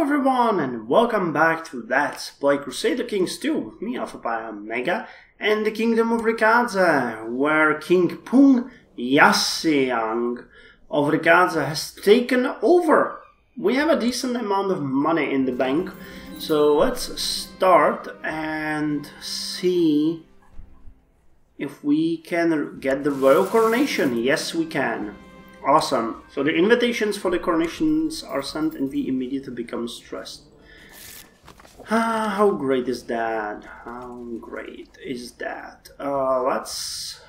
everyone, and welcome back to Let's Play Crusader King 2 with me, Alfapiomega, and the Kingdom of Latze, where King Pung Yaseang of Latze has taken over. We have a decent amount of money in the bank, so let's start and see if we can get the royal coronation. Yes, we can. Awesome. So the invitations for the coronations are sent and we immediately become stressed. How great is that? How great is that? Let's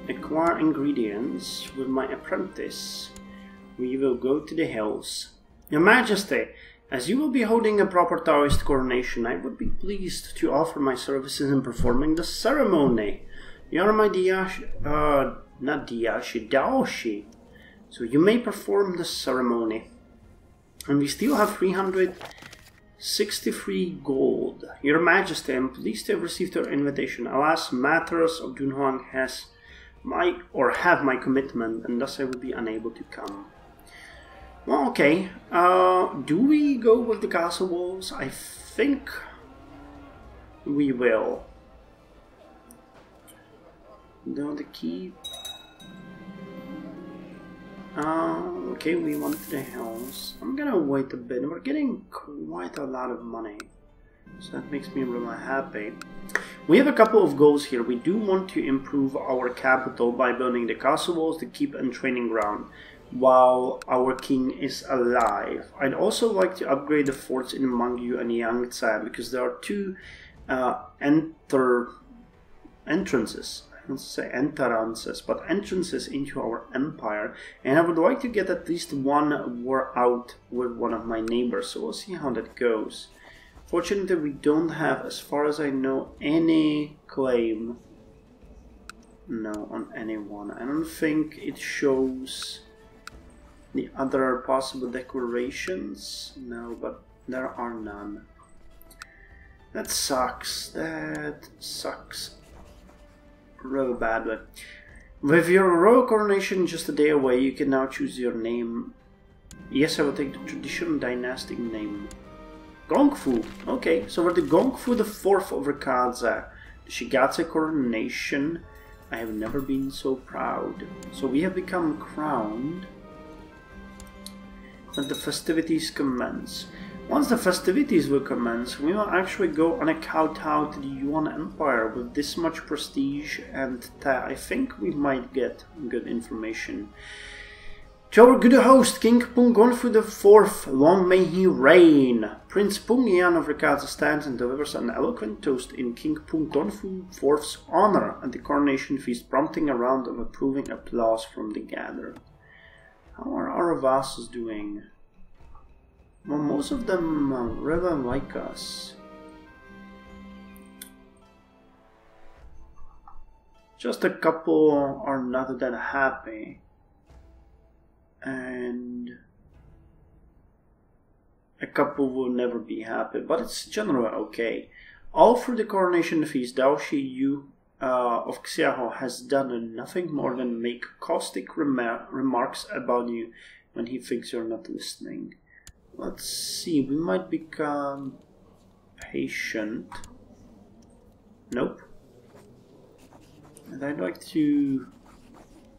acquire ingredients with my apprentice. We will go to the hills. Your Majesty, as you will be holding a proper Taoist coronation, I would be pleased to offer my services in performing the ceremony. You are my not Diashi, Daoshi. So you may perform the ceremony. And we still have 363 gold. Your Majesty, I am pleased to have received your invitation. Alas, matters of Dunhuang have my commitment, and thus I will be unable to come. Well, okay. Do we go with the castle walls? I think we will. Though the key. Okay, we want the hills. I'm gonna wait a bit. We're getting quite a lot of money, so that makes me really happy. We have a couple of goals here. We do want to improve our capital by building the castle walls, the keep, and training ground while our king is alive. I'd also like to upgrade the forts in Mangyu and Yangtze because there are two entrances. Let's say entrances, but entrances into our empire, and I would like to get at least one war out with one of my neighbors, so we'll see how that goes. Fortunately, we don't have, as far as I know, any claim on anyone. I don't think it shows the other possible declarations. No, but there are none. That sucks. That sucks really badly. With your royal coronation just a day away, you can now choose your name. Yes, I will take the traditional dynastic name. Gongfu. Okay, so we're the Gongfu the 4th of Latze. The Shigatse coronation. I have never been so proud. So we have become crowned. And the festivities commence. Once the festivities will commence, we will actually go on a kowtow to the Yuan Empire with this much prestige, and I think we might get good information. To our good host, King Pung Gongfu the 4th, long may he reign. Prince Pung Yan of Latze stands and delivers an eloquent toast in King Pung Gongfu 4th's honor at the coronation feast, prompting a round of approving applause from the gathered. How are our vassals doing? Well, most of them really like us. Just a couple are not that happy. And a couple will never be happy, but it's generally okay. All through the coronation feast, Daoshi Yu of Xiao has done nothing more than make caustic remarks about you when he thinks you're not listening. Let's see, we might become patient. Nope. And I'd like to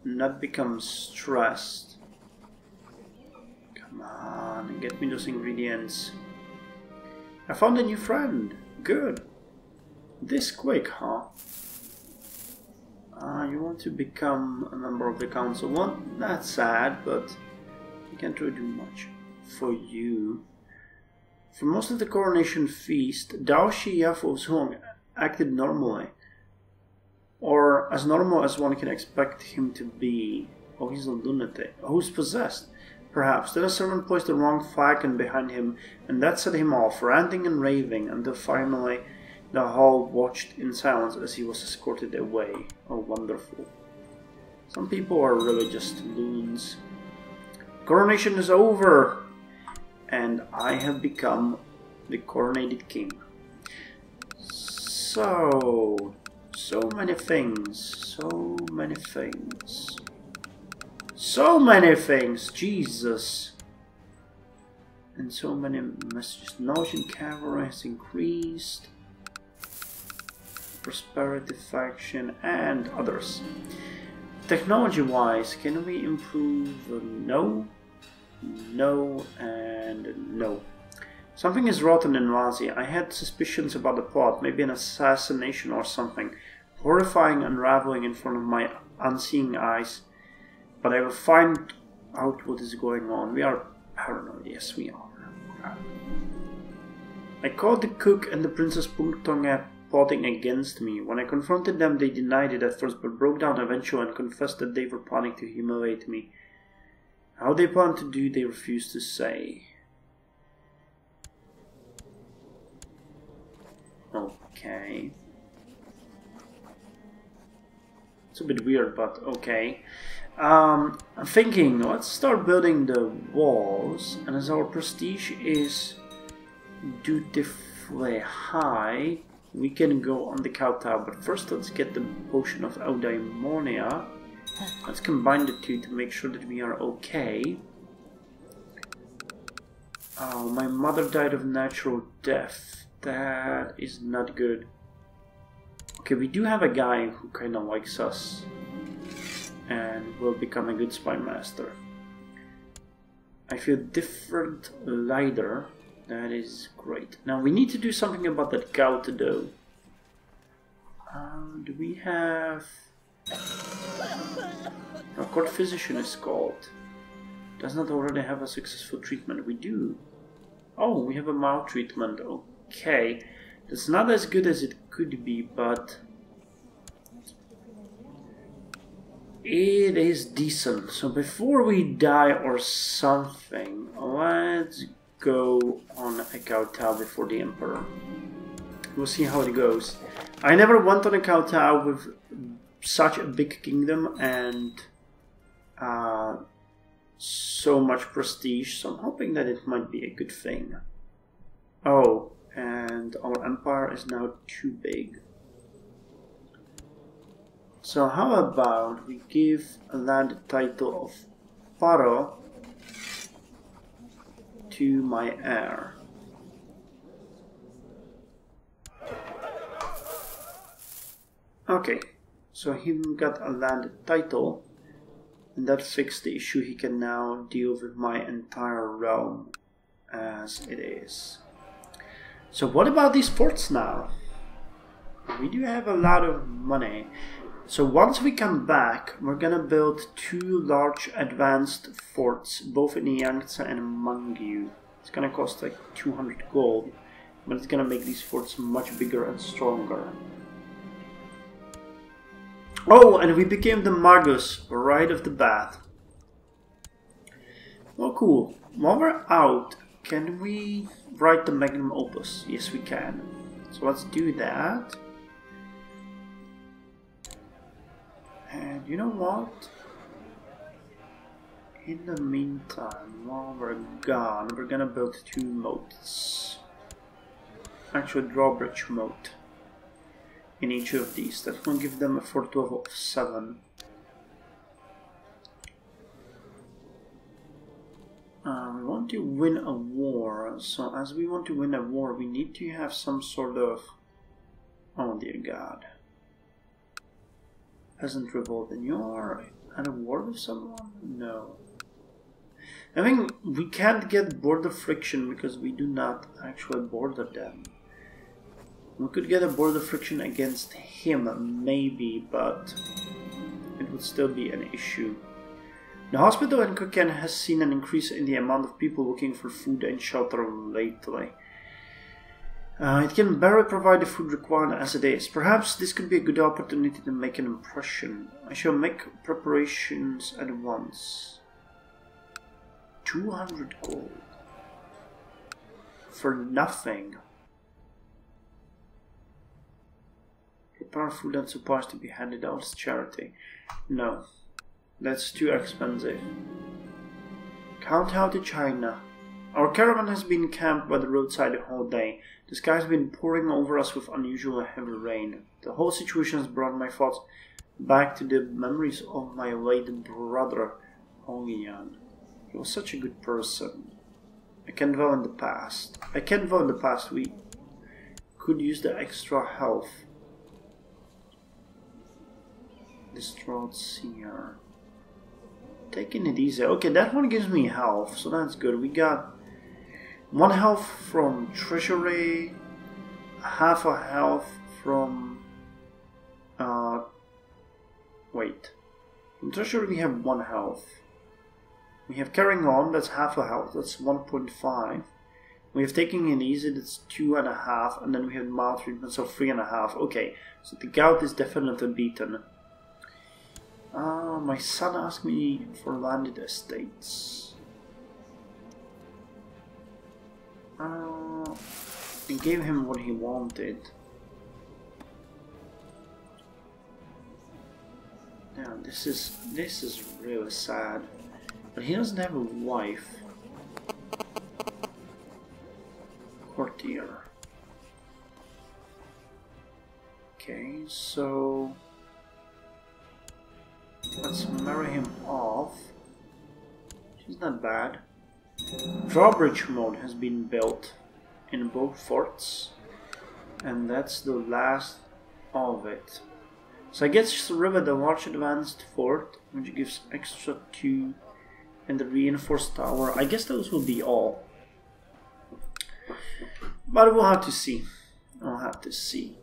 not become stressed. Come on, get me those ingredients. I found a new friend. Good. This quick, huh? You want to become a member of the council. Well, that's sad, but you can't really do much for you. For most of the coronation feast, Daoshi Yafo's Hong acted normally, or as normal as one can expect him to be. Oh, he's a lunatic. Oh, who's possessed? Perhaps. Then a servant placed the wrong flagon behind him, and that set him off, ranting and raving, until finally the hall watched in silence as he was escorted away. Oh, wonderful. Some people are really just loons. Coronation is over, and I have become the coronated king. So many things, so many things, Jesus. And so many messages. Knowledge and cavalry has increased. Prosperity faction and others. Technology wise, can we improve? No, no, and no. Something is rotten in Lhaze. I had suspicions about the plot, maybe an assassination or something. Horrifying unraveling in front of my unseeing eyes. But I will find out what is going on. We are paranoid, yes we are. I caught the cook and the Princess Punktonga plotting against me. When I confronted them, they denied it at first, but broke down eventually and confessed that they were planning to humiliate me. How they plan to do, they refused to say. Okay. It's a bit weird, but okay. I'm thinking, let's start building the walls, and as our prestige is dutifully high, we can go on the kowtow, but first let's get the potion of eudaimonia. Let's combine the two to make sure that we are okay. Oh, my mother died of natural death. That is not good. Okay, we do have a guy who kind of likes us and will become a good spy master. I feel different lighter. That is great. Now we need to do something about that gout though. Do we have... Our court physician is called. Does not already have a successful treatment. We do. Oh, we have a maltreatment. Okay. That's not as good as it could be, but... it is decent. So before we die or something, let's go on a kowtow before the Emperor. We'll see how it goes. I never went on a kowtow with such a big kingdom and so much prestige, so I'm hoping that it might be a good thing. Oh, and our empire is now too big. So how about we give a land title of Pharaoh to my heir. Okay, so he got a land title, and that fixed the issue. He can now deal with my entire realm as it is. So what about these forts now? We do have a lot of money. So once we come back, we're gonna build 2 large advanced forts, both in Yangtze and Mangyu. It's gonna cost like 200 gold, but it's gonna make these forts much bigger and stronger. Oh, and we became the Magus right off the bat. Well, cool. While we're out, can we write the magnum opus? Yes, we can. So let's do that. And you know what? In the meantime, while we're gone, we're gonna build 2 moats. Actually, drawbridge moat in each of these. That will give them a fort level of 7. We want to win a war, so as we want to win a war, we need to have some sort of... oh dear God. Peasant revolt, and you're at a war with someone? No. I think we can't get border friction because we do not actually border them. We could get a border friction against him, maybe, but it would still be an issue. The hospital in Kuken has seen an increase in the amount of people looking for food and shelter lately. It can barely provide the food required as it is. Perhaps this could be a good opportunity to make an impression. I shall make preparations at once. 200 gold. For nothing. Prepare food and supplies to be handed out as charity. No. That's too expensive. Kowtow to China. Our caravan has been camped by the roadside the whole day. The sky has been pouring over us with unusually heavy rain. The whole situation has brought my thoughts back to the memories of my late brother, Hongyan. He was such a good person. I can dwell in the past. I can dwell in the past. We could use the extra health. Distraught seer. Taking it easy. Okay, that one gives me health, so that's good. We got 1 health from treasury, half a health from wait. From treasury we have 1 health. We have carrying on, that's half a health, that's 1.5. We have taking it easy, that's 2.5, and then we have mild treatment, so 3.5. Okay, so the gout is definitely beaten. My son asked me for landed estates. I gave him what he wanted. Yeah, this is really sad. But he doesn't have a wife. Courtier. Okay, so let's marry him off. She's not bad. Drawbridge mode has been built in both forts, and that's the last of it. So I guess rivet the large advanced fort, which gives extra 2, and the reinforced tower. I guess those will be all. But we'll have to see. I'll have to see.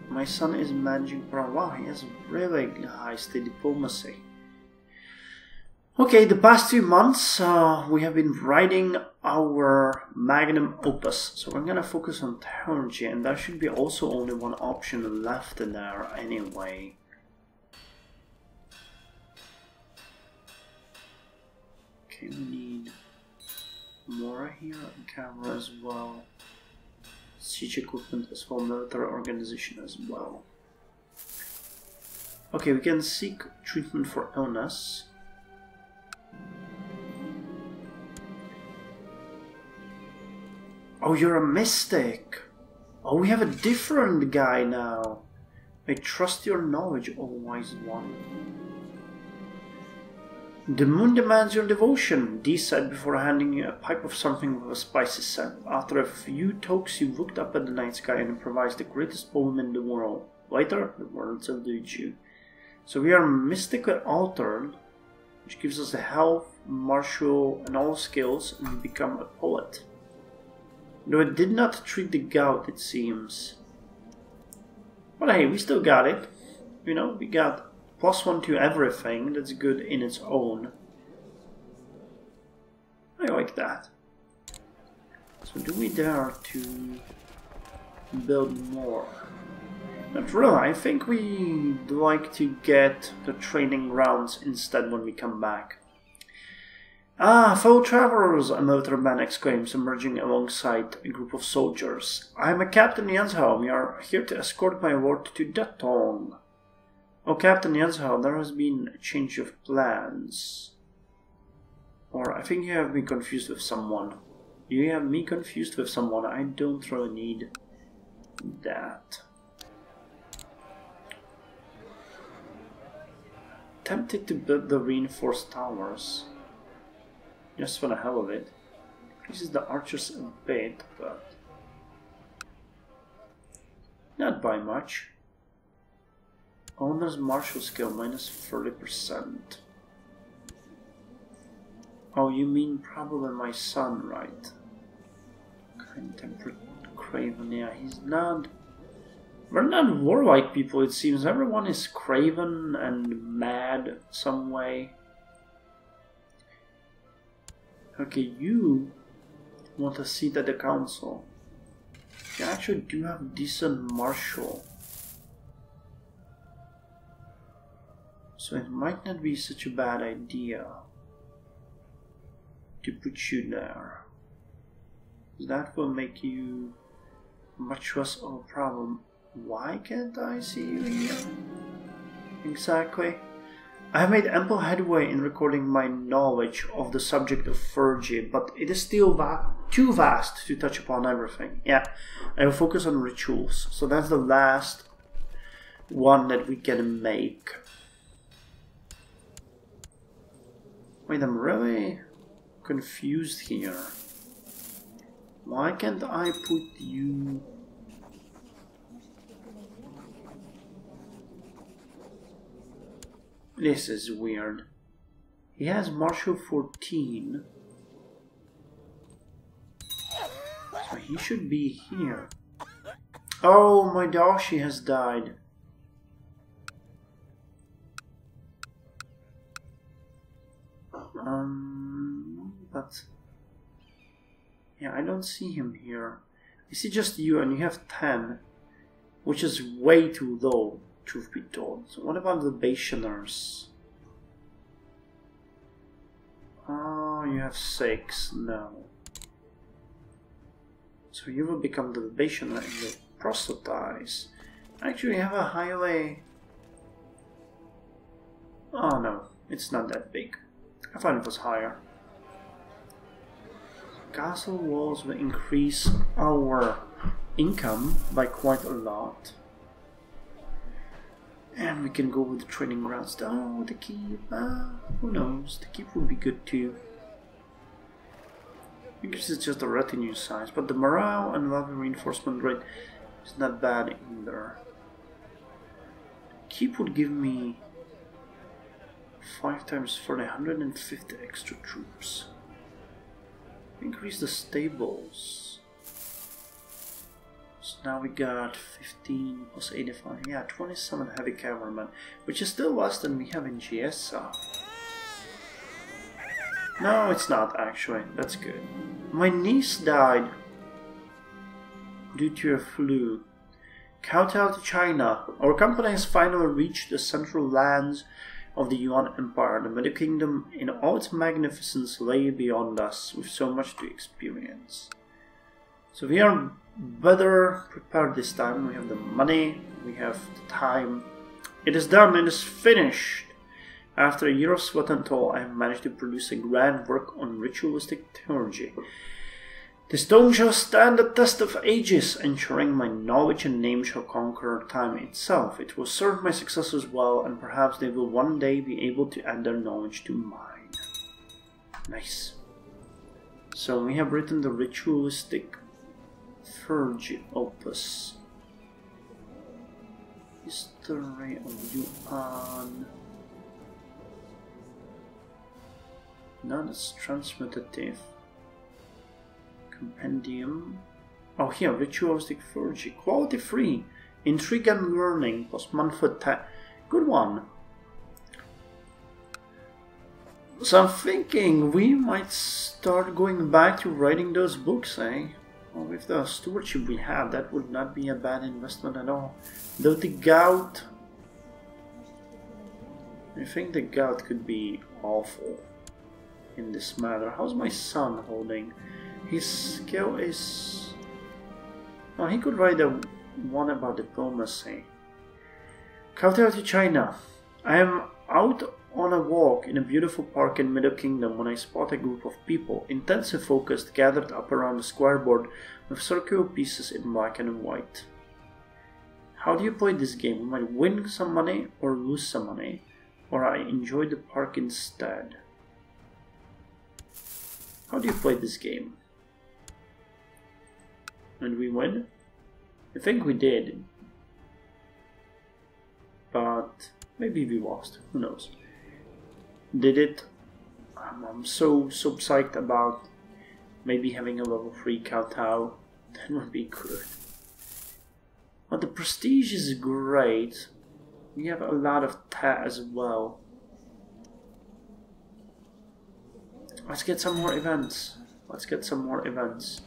My son is managing pro. Wow, he has really high state diplomacy. Okay, the past 2 months we have been writing our magnum opus. So we're gonna focus on theology, and there should be also only 1 option left in there anyway. Okay, we need more here on camera as well. Siege equipment as well, military organization as well. Okay, we can seek treatment for illness. Oh, you're a mystic. Oh, we have a different guy now. I trust your knowledge, O wise one. The moon demands your devotion, Dee said before handing you a pipe of something with a spicy scent. After a few tokes, you looked up at the night sky and improvised the greatest poem in the world. Later, the words elude you. So we are mystically altered, which gives us the health, martial, and all skills, and we become a poet. Though it did not treat the gout, it seems. But hey, we still got it. You know, we got +1 to everything. That's good in its own. I like that. So do we dare to build more? Not really. I think we'd like to get the training rounds instead when we come back. Ah, fellow travelers, a military man exclaims, emerging alongside a group of soldiers. I am a Captain Jenshelm. We are here to escort my lord to Datong. Oh, Captain Jenshelm, there has been a change of plans. Or I think you have me confused with someone. You have me confused with someone. I don't really need that. Tempted to build the reinforced towers. Just for the hell of it. Increases the archers a bit, but not by much. Owner's martial skill minus 30%. Oh, you mean probably my son, right? Kind-tempered craven, yeah, he's not. We're not warlike people, it seems. Everyone is craven and mad some way. Okay, you want a seat at the council. You actually do have decent martial. So it might not be such a bad idea to put you there. That will make you much less of a problem. Why can't I see you here? Exactly. I have made ample headway in recording my knowledge of the subject of Fergie, but it is still too vast to touch upon everything. Yeah, I will focus on rituals. So that's the last one that we can make. Wait, I'm really confused here. Why can't I put you... This is weird. He has martial 14. So he should be here. Oh, my Dashi has died. But... yeah, I don't see him here. I see just you, and you have 10. Which is way too low, truth be told. So what about the Bationers? Oh, you have 6. No. So you will become the Bationer and the proselytize. Actually, you have a highway. Oh no, it's not that big. I thought it was higher. Castle walls will increase our income by quite a lot. And we can go with the training grounds. Oh, the keep. Who knows? The keep would be good too. I guess it's just the retinue size, but the morale and level reinforcement rate is not bad either. Keep would give me 5 times 40, 150 extra troops. Increase the stables. So now we got 15 plus 85. Yeah, 27 heavy cavalrymen, which is still less than we have in Giessa. No, it's not actually. That's good. My niece died due to a flu. Kowtow to China. Our company has finally reached the central lands of the Yuan Empire. The Middle Kingdom in all its magnificence lay beyond us, with so much to experience. So we are better prepared this time. We have the money, we have the time. It is done, it is finished. After a year of sweat and toil, I have managed to produce a grand work on ritualistic theurgy. The stone shall stand the test of ages, ensuring my knowledge and name shall conquer time itself. It will serve my successors well, and perhaps they will one day be able to add their knowledge to mine. Nice. So we have written the ritualistic theurgy opus. History of Yuan. No, that's transmutative. Compendium. Oh, here, ritualistic theurgy. Quality 3. Intrigue and learning. Plus monthly 10. Good one. So I'm thinking we might start going back to writing those books, eh? Well, with the stewardship we have, that would not be a bad investment at all. Though the gout... I think the gout could be awful in this matter. How's my son holding? His skill is... oh, he could write a one about diplomacy. Kowtow to China. I am out on a walk in a beautiful park in Middle Kingdom when I spot a group of people, intense and focused, gathered up around the square board with circular pieces in black and white. How do you play this game? We might win some money or lose some money, or I enjoy the park instead. How do you play this game? And we win? I think we did. But maybe we lost. Who knows? Did it? I'm so psyched about maybe having a level 3 Kowtow. That would be good. But the prestige is great. We have a lot of tat as well. Let's get some more events. Let's get some more events.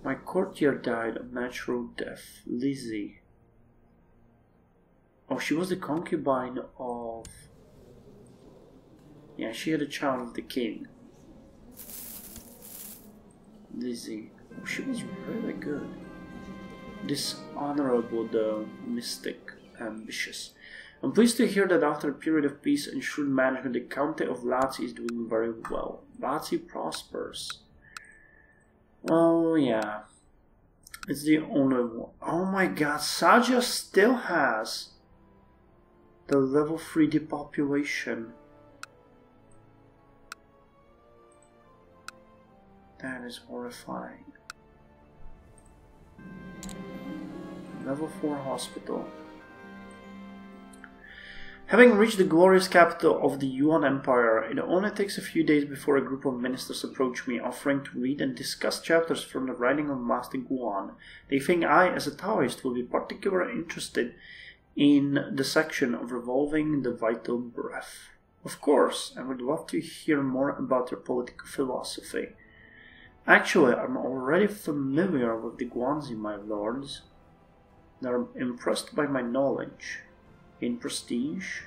My courtier died of natural death. Lhaze. Oh, she was the concubine of... yeah, she had a child of the king. Lhaze. Oh, she was really good. Dishonorable though, mystic, ambitious. I'm pleased to hear that after a period of peace and shrewd management, the County of Latze is doing very well. Latze prospers. Oh yeah, it's the only one. Oh my god, Saja still has the level 3 depopulation. That is horrifying. Level 4 hospital. Having reached the glorious capital of the Yuan Empire, it only takes a few days before a group of ministers approach me, offering to read and discuss chapters from the writing of Master Guan. They think I, as a Taoist, will be particularly interested in the section of revolving the vital breath. Of course, I would love to hear more about their political philosophy. Actually, I'm already familiar with the Guanzi, my lords. They're impressed by my knowledge. In prestige?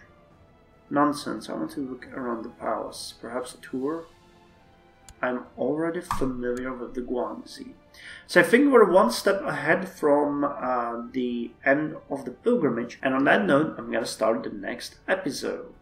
Nonsense, I want to look around the palace. Perhaps a tour? I'm already familiar with the Guanzi. So I think we're one step ahead from the end of the pilgrimage. And on that note, I'm gonna start the next episode.